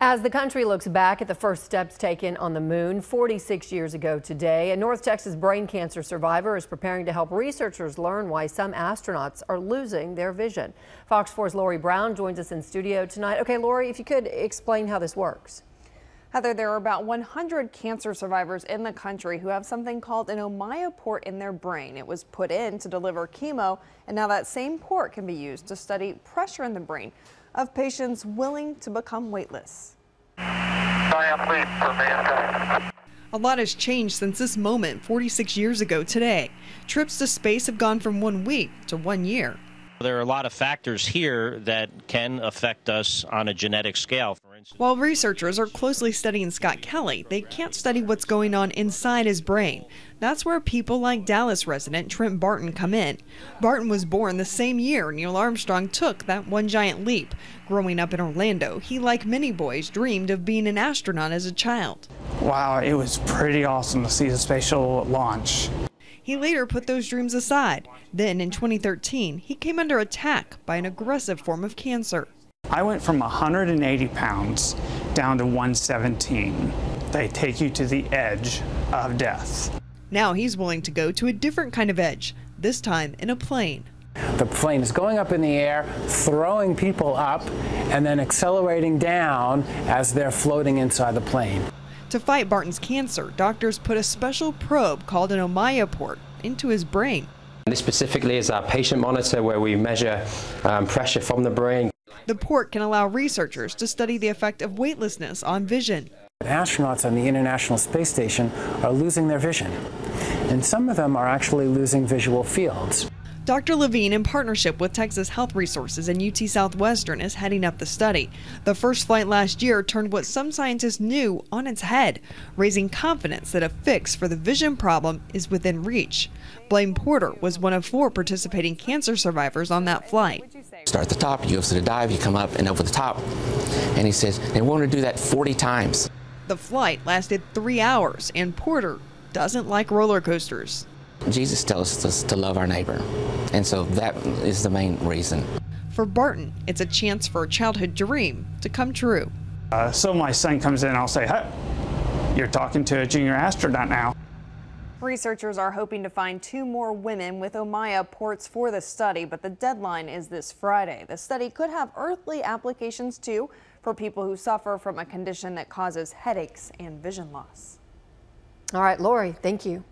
As the country looks back at the first steps taken on the moon 46 years ago today, a North Texas brain cancer survivor is preparing to help researchers learn why some astronauts are losing their vision. Fox 4's Lori Brown joins us in studio tonight. Okay, Lori, if you could explain how this works. Heather, there are about 100 cancer survivors in the country who have something called an Ommaya port in their brain. It was put in to deliver chemo, and now that same port can be used to study pressure in the brain of patients willing to become weightless. A lot has changed since this moment 46 years ago today. Trips to space have gone from 1 week to 1 year. There are a lot of factors here that can affect us on a genetic scale. For instance, while researchers are closely studying Scott Kelly, they can't study what's going on inside his brain. That's where people like Dallas resident Trent Barton come in. Barton was born the same year Neil Armstrong took that one giant leap. Growing up in Orlando, he, like many boys, dreamed of being an astronaut as a child. Wow, it was pretty awesome to see the space shuttle launch. He later put those dreams aside. Then in 2013, he came under attack by an aggressive form of cancer. I went from 180 pounds down to 117. They take you to the edge of death. Now he's willing to go to a different kind of edge, this time in a plane. The plane is going up in the air, throwing people up, and then accelerating down as they're floating inside the plane. To fight Barton's cancer, doctors put a special probe called an Ommaya port into his brain. This specifically is our patient monitor where we measure pressure from the brain. The port can allow researchers to study the effect of weightlessness on vision. Astronauts on the International Space Station are losing their vision, and some of them are actually losing visual fields. Dr. Levine, in partnership with Texas Health Resources and UT Southwestern, is heading up the study. The first flight last year turned what some scientists knew on its head, raising confidence that a fix for the vision problem is within reach. Blaine Porter was one of 4 participating cancer survivors on that flight. Start at the top, you go to the dive, you come up and over the top. And he says they want to do that 40 times. The flight lasted 3 hours, and Porter doesn't like roller coasters. Jesus tells us to love our neighbor, and so that is the main reason. For Barton, it's a chance for a childhood dream to come true. So my son comes in and I'll say, hey, you're talking to a junior astronaut now. Researchers are hoping to find 2 more women with Ommaya ports for the study, but the deadline is this Friday. The study could have earthly applications too for people who suffer from a condition that causes headaches and vision loss. All right, Lori, thank you.